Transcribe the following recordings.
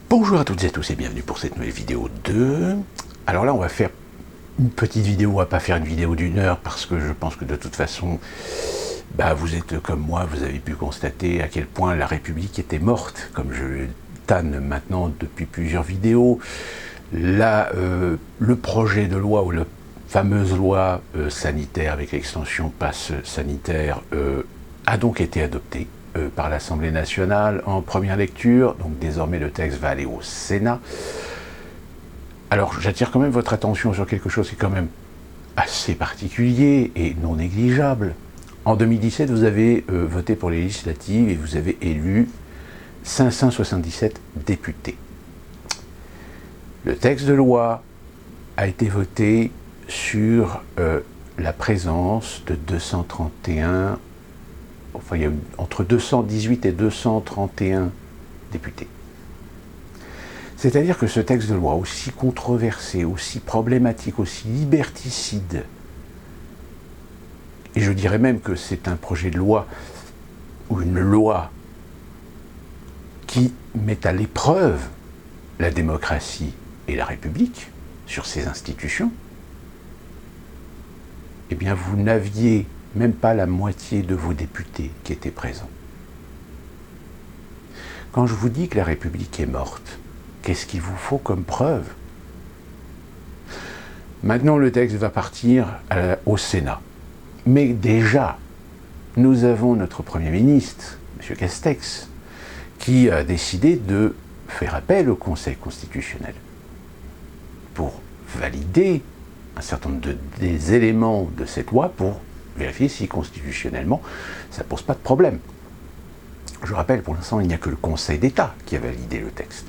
Bonjour à toutes et à tous et bienvenue pour cette nouvelle vidéo 2. Alors là on va faire une petite vidéo, on va pas faire une vidéo d'1 heure parce que je pense que de toute façon, vous êtes comme moi, vous avez pu constater à quel point la République était morte, comme je le tanne maintenant depuis plusieurs vidéos. Là, le projet de loi ou la fameuse loi sanitaire avec l'extension passe sanitaire a donc été adopté par l'Assemblée nationale en première lecture. Donc désormais le texte va aller au Sénat. Alors j'attire quand même votre attention sur quelque chose qui est quand même assez particulier et non négligeable. En 2017, vous avez voté pour les législatives et vous avez élu 577 députés. Le texte de loi a été voté sur la présence de 231, enfin il y a entre 218 et 231 députés. C'est-à-dire que ce texte de loi, aussi controversé, aussi problématique, aussi liberticide, et je dirais même que c'est un projet de loi ou une loi qui met à l'épreuve la démocratie et la République sur ses institutions, eh bien vous n'aviez même pas la moitié de vos députés qui étaient présents. Quand je vous dis que la République est morte, qu'est-ce qu'il vous faut comme preuve? Maintenant, le texte va partir au Sénat. Mais déjà, nous avons notre Premier ministre, M. Castex, qui a décidé de faire appel au Conseil constitutionnel pour valider un certain nombre des éléments de cette loi pour vérifier si constitutionnellement ça ne pose pas de problème. Je rappelle, pour l'instant, il n'y a que le Conseil d'État qui a validé le texte.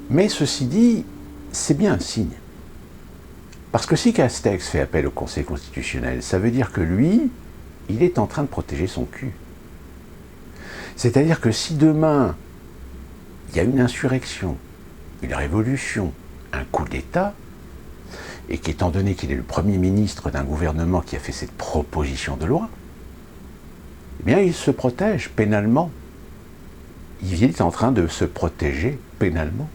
Mais ceci dit, c'est bien un signe. Parce que si Castex fait appel au Conseil constitutionnel, ça veut dire que lui, il est en train de protéger son cul. C'est-à-dire que si demain, il y a une insurrection, une révolution, un coup d'État, et qu'étant donné qu'il est le Premier ministre d'un gouvernement qui a fait cette proposition de loi, eh bien il se protège pénalement. Il est en train de se protéger pénalement,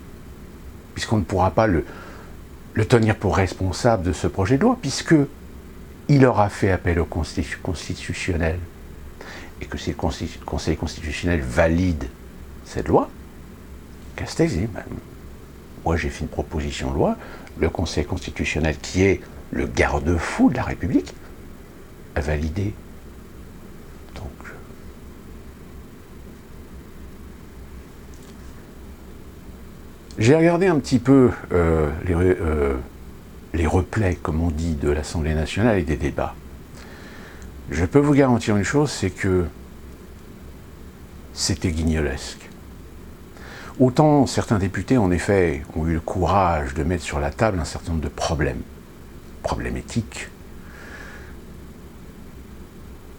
puisqu'on ne pourra pas le tenir pour responsable de ce projet de loi, puisqu'il aura fait appel au Conseil constitutionnel, et que si le Conseil constitutionnel valide cette loi, Castex dit, moi j'ai fait une proposition de loi, le Conseil constitutionnel, qui est le garde-fou de la République, a validé. Donc, j'ai regardé un petit peu les replays, comme on dit, de l'Assemblée nationale et des débats. Je peux vous garantir une chose, c'est que c'était guignolesque. Autant certains députés, en effet, ont eu le courage de mettre sur la table un certain nombre de problèmes éthiques.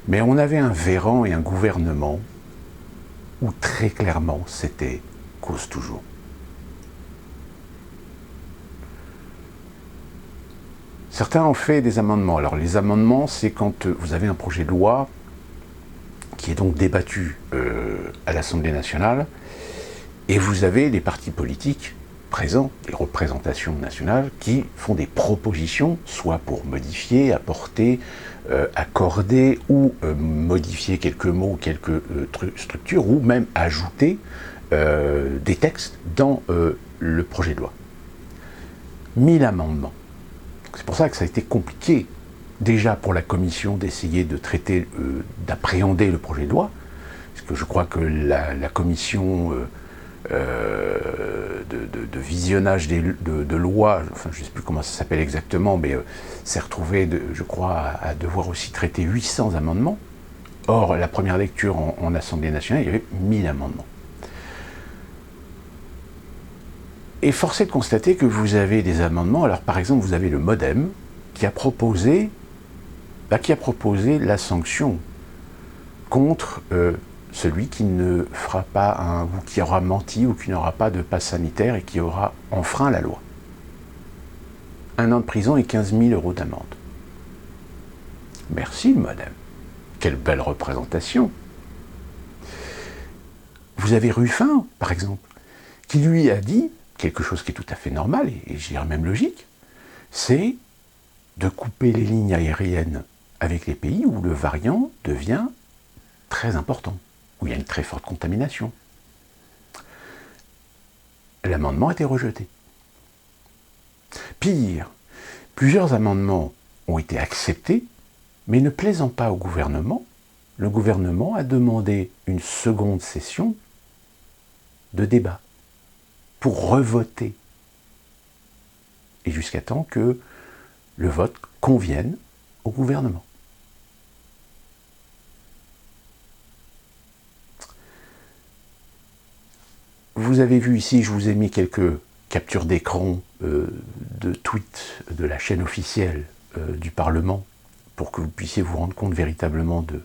Mais on avait un Véran et un gouvernement où très clairement c'était cause toujours. Certains ont fait des amendements. Alors les amendements, c'est quand vous avez un projet de loi qui est donc débattu à l'Assemblée nationale, et vous avez les partis politiques présents, les représentations nationales, qui font des propositions, soit pour modifier, apporter, accorder, ou modifier quelques mots, quelques structures, ou même ajouter des textes dans le projet de loi. 1000 amendements. C'est pour ça que ça a été compliqué, déjà pour la commission, d'essayer de traiter, d'appréhender le projet de loi, parce que je crois que la commission de visionnage de lois, enfin je ne sais plus comment ça s'appelle exactement, mais s'est retrouvée, je crois, à devoir aussi traiter 800 amendements. Or, la première lecture en Assemblée nationale, il y avait 1000 amendements. Et force est de constater que vous avez des amendements. Alors par exemple, vous avez le MoDem qui a proposé la sanction contre celui qui ne fera pas ou qui aura menti ou qui n'aura pas de passe sanitaire et qui aura enfreint la loi. 1 an de prison et 15 000 € d'amende. Merci le MoDem. Quelle belle représentation. vous avez Ruffin, par exemple, qui lui a dit quelque chose qui est tout à fait normal, et je dirais même logique, c'est de couper les lignes aériennes avec les pays où le variant devient très important, où il y a une très forte contamination. L'amendement a été rejeté. Pire, plusieurs amendements ont été acceptés, mais ne plaisant pas au gouvernement, le gouvernement a demandé une seconde session de débat pour revoter, et jusqu'à temps que le vote convienne au gouvernement. Vous avez vu ici, je vous ai mis quelques captures d'écran de tweets de la chaîne officielle du Parlement pour que vous puissiez vous rendre compte véritablement de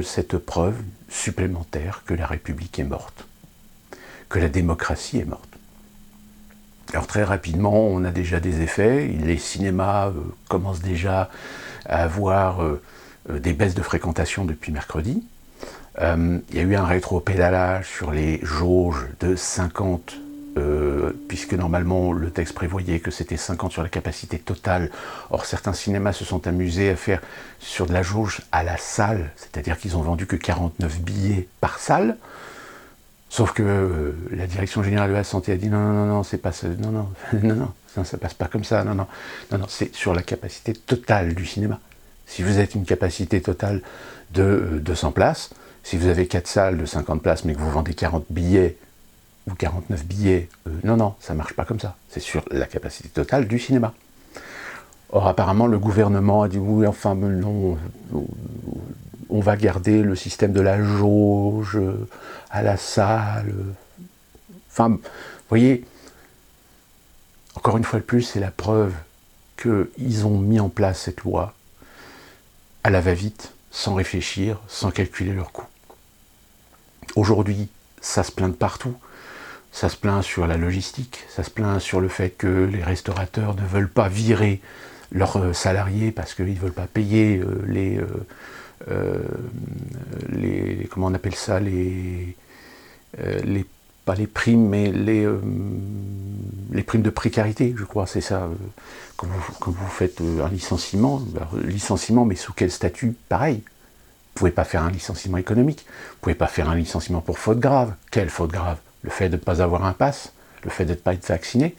cette preuve supplémentaire que la République est morte, que la démocratie est morte. Alors très rapidement, on a déjà des effets. Les cinémas commencent déjà à avoir des baisses de fréquentation depuis mercredi. Il y a eu un rétro-pédalage sur les jauges de 50, puisque normalement le texte prévoyait que c'était 50 sur la capacité totale. Or certains cinémas se sont amusés à faire sur de la jauge à la salle, c'est-à-dire qu'ils ont vendu que 49 billets par salle. Sauf que la direction générale de la santé a dit non, c'est pas ça, non, ça passe pas comme ça, non, c'est sur la capacité totale du cinéma. Si vous êtes une capacité totale de 200 places, si vous avez 4 salles de 50 places mais que vous vendez 40 billets ou 49 billets, non, ça marche pas comme ça. C'est sur la capacité totale du cinéma. Or apparemment le gouvernement a dit oui, enfin non, on va garder le système de la jauge à la salle. Enfin, vous voyez, encore une fois de plus, c'est la preuve qu'ils ont mis en place cette loi à la va-vite, sans réfléchir, sans calculer leurs coûts. Aujourd'hui, ça se plaint de partout. Ça se plaint sur la logistique, ça se plaint sur le fait que les restaurateurs ne veulent pas virer leurs salariés parce qu'ils ne veulent pas payer comment on appelle ça, pas les primes, mais les primes de précarité, je crois, c'est ça. Quand vous faites un licenciement, mais sous quel statut? Pareil. Vous ne pouvez pas faire un licenciement économique, vous ne pouvez pas faire un licenciement pour faute grave. Quelle faute grave? Le fait de ne pas avoir un pass, le fait de ne pas être vacciné.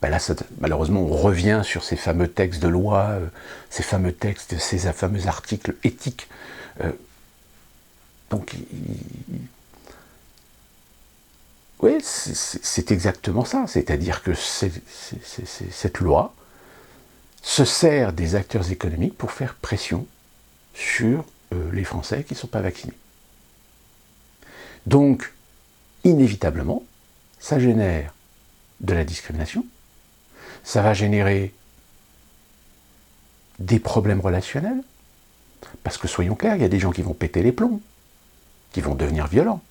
Ben là, malheureusement, on revient sur ces fameux textes de loi, ces fameux textes, ces fameux articles éthiques. Donc, oui, c'est exactement ça. C'est-à-dire que cette loi se sert des acteurs économiques pour faire pression sur les Français qui ne sont pas vaccinés. Donc, inévitablement, ça génère de la discrimination, ça va générer des problèmes relationnels, parce que soyons clairs, il y a des gens qui vont péter les plombs, qui vont devenir violents.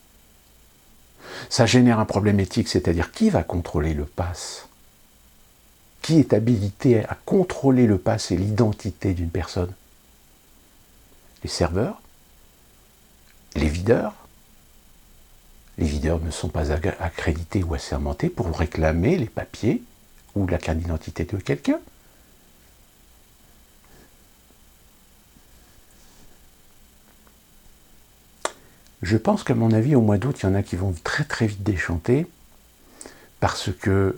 Ça génère un problème éthique, c'est-à-dire qui va contrôler le pass? Qui est habilité à contrôler le pass et l'identité d'une personne? Les serveurs? Les videurs? Les videurs ne sont pas accrédités ou assermentés pour réclamer les papiers ou la carte d'identité de quelqu'un. Je pense qu'à mon avis, au mois d'août, il y en a qui vont très très vite déchanter parce que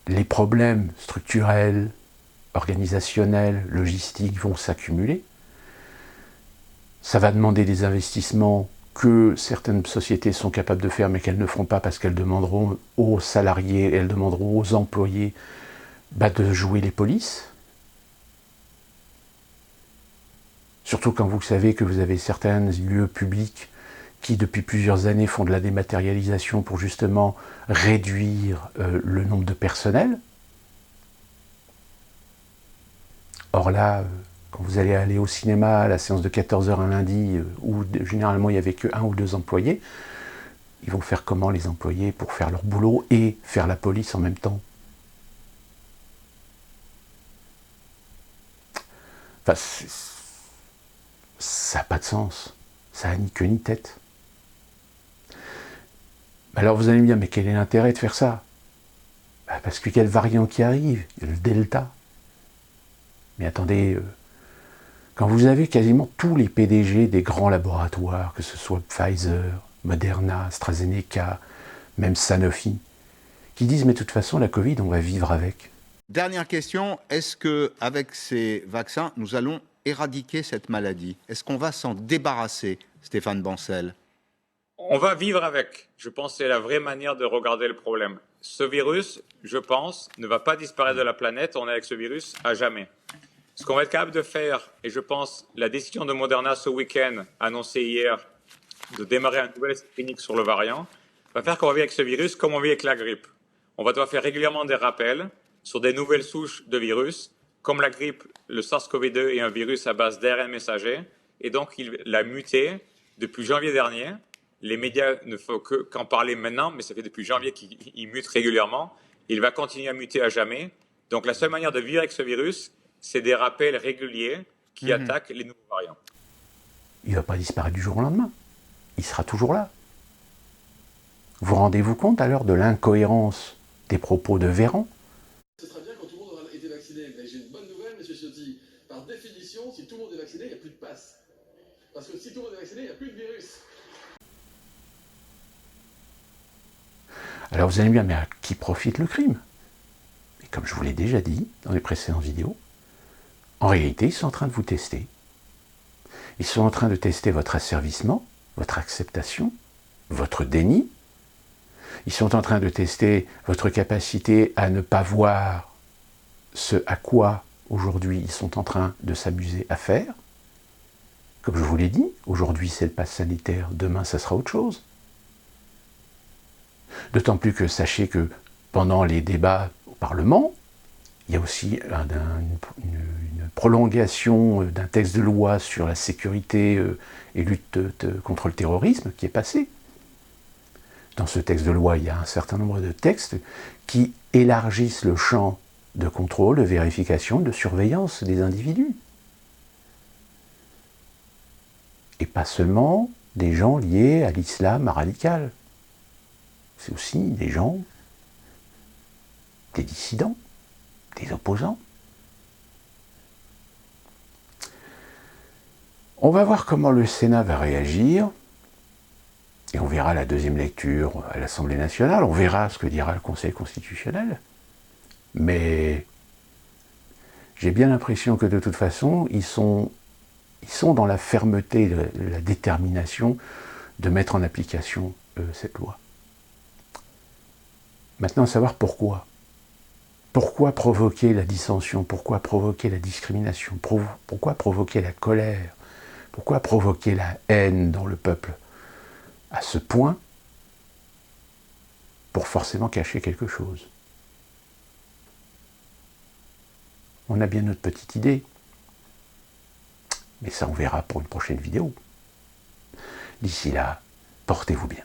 les problèmes structurels, organisationnels, logistiques vont s'accumuler. Ça va demander des investissements que certaines sociétés sont capables de faire mais qu'elles ne feront pas parce qu'elles demanderont aux salariés, elles demanderont aux employés de jouer les polices. Surtout quand vous savez que vous avez certains lieux publics qui depuis plusieurs années font de la dématérialisation pour justement réduire le nombre de personnel. Or là, quand vous allez aller au cinéma à la séance de 14h un lundi, où généralement il n'y avait que 1 ou 2 employés, ils vont faire comment les employés pour faire leur boulot et faire la police en même temps? Enfin, Ça n'a pas de sens. Ça n'a ni queue ni tête. Alors vous allez me dire, mais quel est l'intérêt de faire ça? Parce qu'il y a le variant qui arrive, il y a le Delta. Mais attendez, quand vous avez quasiment tous les PDG des grands laboratoires, que ce soit Pfizer, Moderna, AstraZeneca, même Sanofi, qui disent, mais de toute façon, la Covid, on va vivre avec. Dernière question, est-ce qu'avec ces vaccins, nous allons éradiquer cette maladie? Est-ce qu'on va s'en débarrasser, Stéphane Bancel? On va vivre avec. Je pense que c'est la vraie manière de regarder le problème. Ce virus, je pense, ne va pas disparaître de la planète. On est avec ce virus à jamais. Ce qu'on va être capable de faire, et je pense la décision de Moderna ce week-end, annoncée hier, de démarrer un nouvel essai clinique sur le variant, va faire qu'on va vivre avec ce virus comme on vit avec la grippe. On va devoir faire régulièrement des rappels sur des nouvelles souches de virus. Comme la grippe, le SARS-CoV-2 est un virus à base d'ARN messager, et donc il a muté depuis janvier dernier. Les médias ne font qu'en parler maintenant, mais ça fait depuis janvier qu'il mute régulièrement. Il va continuer à muter à jamais. Donc la seule manière de vivre avec ce virus, c'est des rappels réguliers qui attaquent les nouveaux variants. Il ne va pas disparaître du jour au lendemain. Il sera toujours là. Vous rendez-vous compte alors de l'incohérence des propos de Véran? Ce serait bien quand tout le monde aura été vacciné. Mais j'ai une bonne nouvelle, monsieur Ciotti. Par définition, si tout le monde est vacciné, il n'y a plus de passe. Parce que si tout le monde est vacciné, il n'y a plus de virus. Alors vous allez me dire, mais à qui profite le crime? Et comme je vous l'ai déjà dit dans les précédentes vidéos, en réalité, ils sont en train de vous tester. Ils sont en train de tester votre asservissement, votre acceptation, votre déni. Ils sont en train de tester votre capacité à ne pas voir ce à quoi, aujourd'hui, ils sont en train de s'amuser à faire. Comme je vous l'ai dit, aujourd'hui, c'est le pass sanitaire, demain, ça sera autre chose. D'autant plus que sachez que pendant les débats au Parlement, il y a aussi une prolongation d'un texte de loi sur la sécurité et lutte contre le terrorisme qui est passé. Dans ce texte de loi, il y a un certain nombre de textes qui élargissent le champ de contrôle, de vérification, de surveillance des individus. Et pas seulement des gens liés à l'islam radical. C'est aussi des gens, des dissidents, des opposants. On va voir comment le Sénat va réagir, et on verra la deuxième lecture à l'Assemblée nationale, on verra ce que dira le Conseil constitutionnel, mais j'ai bien l'impression que de toute façon, ils sont dans la fermeté, la détermination de mettre en application cette loi. Maintenant, savoir pourquoi. Pourquoi provoquer la dissension? Pourquoi provoquer la discrimination? Pourquoi provoquer la colère? Pourquoi provoquer la haine dans le peuple à ce point pour forcément cacher quelque chose? On a bien notre petite idée, mais ça on verra pour une prochaine vidéo. D'ici là, portez-vous bien.